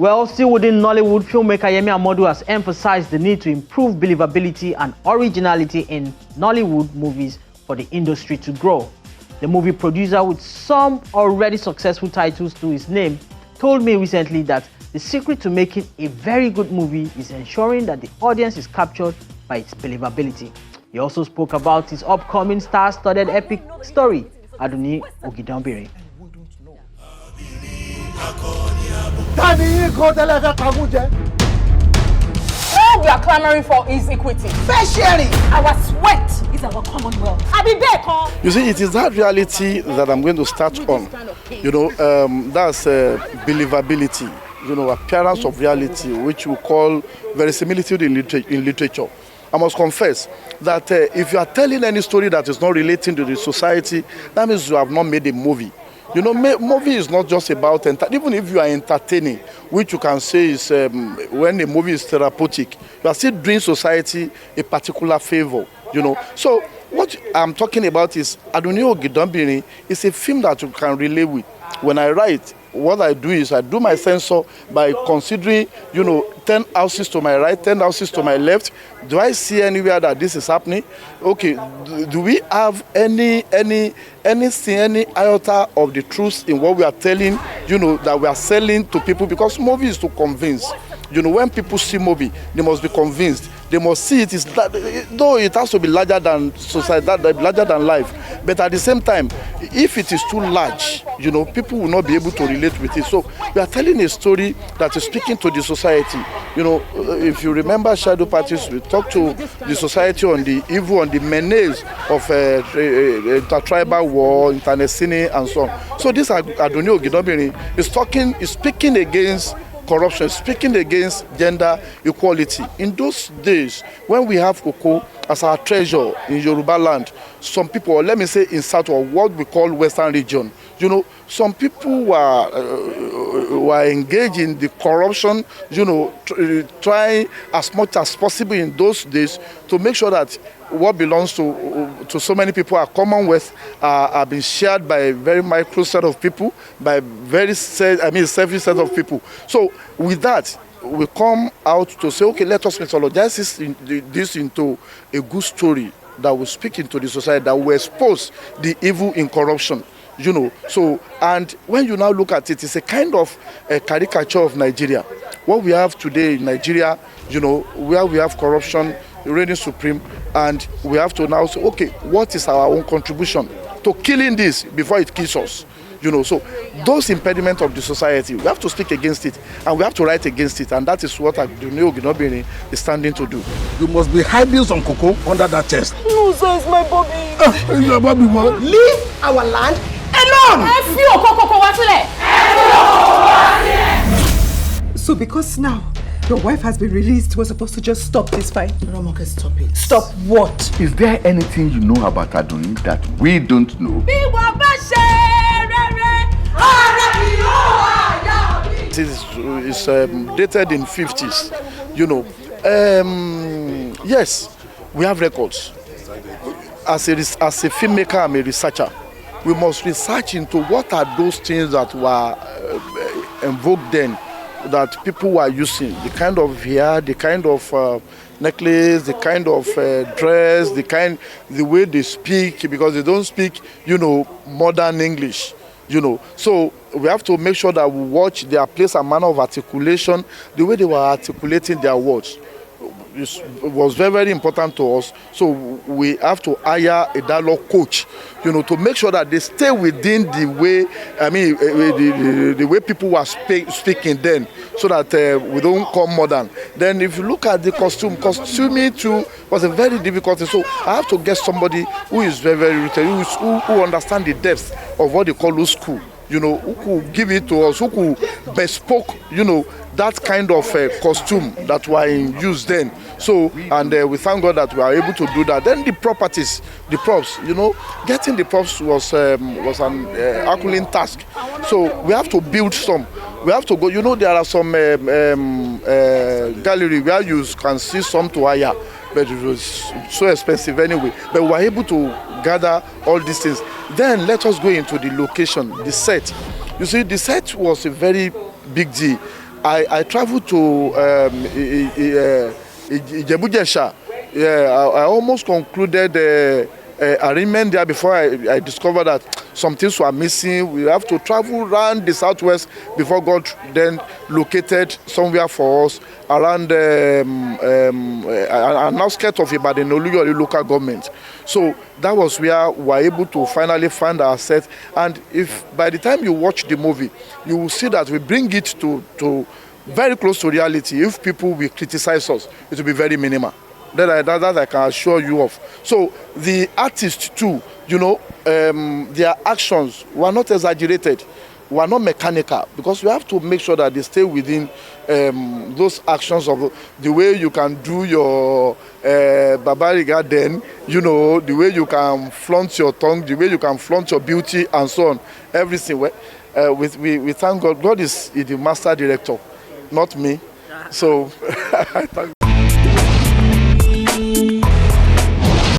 Well, still within Nollywood, filmmaker Yemi Amodu has emphasized the need to improve believability and originality in Nollywood movies for the industry to grow. The movie producer, with some already successful titles to his name, told me recently that the secret to making a very good movie is ensuring that the audience is captured by its believability. He also spoke about his upcoming star-studded epic story, Aduni Ogidambiri. All we are clamoring for is equity. fair sharing. Our sweat is our commonwealth. You see, it is that reality that I'm going to start on. That's believability. Appearance of reality, which we call verisimilitude in literature. I must confess that if you are telling any story that is not relating to the society, that means you have not made a movie. Movie is not just about even if you are entertaining, which you can say is when a movie is therapeutic, you are still doing society a particular favor. So what I'm talking about is Aduni Ogidambiri is a film that you can relate with. When I write, what I do is I do my censor by considering, 10 houses to my right, 10 houses to my left. Do I see anywhere that this is happening? Okay, do we have any iota of the truth in what we are telling, that we are selling to people? Because movie is to convince. When people see movie, they must be convinced. They must see it is that, though it has to be larger than society, larger than life. But at the same time, if it is too large, people will not be able to relate with it. So we are telling a story that is speaking to the society. If you remember Shadow Parties, we talked to the society on the evil, on the menace of intertribal war, internecine, and so on. So this Aduni Ogidambiri is speaking against corruption, speaking against gender equality. In those days, when we have Oko as our treasure in Yoruba land, some people, or let me say in South, or what we call Western region, some people were engaged in the corruption, trying as much as possible in those days to make sure that what belongs to so many people, our commonwealth, are being shared by a very micro set of people, by very selfish set of people. So with that, we come out to say, okay, let us mythologize this into a good story that will speak into the society, that will expose the evil in corruption. So, and when you now look at it, it's a kind of a caricature of Nigeria. What we have today in Nigeria, where we have corruption reigning supreme, and we have to now say, okay, what is our own contribution to killing this before it kills us? So those impediments of the society, we have to speak against it, and we have to write against it, and that is what Aduni Ogidambiri is standing to do. You must be hiding some cocoa under that chest. No, sir, it's my Bobby. Your Bobby, what? Leave our land alone! So because now your wife has been released, we're supposed to just stop this fight? Romoke, stop it. Stop what? Is there anything you know about Aduni that we don't know? It is dated in 50s. Yes, we have records. As a filmmaker, I'm a researcher. We must research into what are those things that were invoked then, that people were using, the kind of hair, the kind of necklace, the kind of dress, the way they speak, because they don't speak, modern English, So we have to make sure that we watch their place and manner of articulation, the way they were articulating their words. It was very, very important to us. So we have to hire a dialogue coach, to make sure that they stay within the way, the way people were speaking then, so that we don't come modern. Then if you look at the costuming too was a very difficult thing. So I have to get somebody who is very, very rooted, who understands the depth of what they call old school, who could give it to us, who could bespoke, that kind of costume that were in use then. So, and we thank God that we are able to do that. Then the properties, the props, getting the props was an Herculean task. So we have to build some. We have to go, there are some gallery where you can see some to hire, but it was so expensive anyway. But we were able to gather all these things. Then let us go into the location, the set. You see, the set was a very big deal. I traveled to Ijebu-Jesha. Yeah, I almost concluded arrangement there before I discovered that some things were missing. We have to travel around the southwest before God then located somewhere for us around an outskirts of Ibadan, Nollywood local government. So that was where we were able to finally find our set. And if by the time you watch the movie, you will see that we bring it to very close to reality. If people will criticize us, it will be very minimal. That I can assure you of. So the artists too, their actions were not exaggerated, were not mechanical, because we have to make sure that they stay within those actions of the way you can do your Babariga then, the way you can flaunt your tongue, the way you can flaunt your beauty and so on, everything. We thank God. God is the master director, not me. So I thank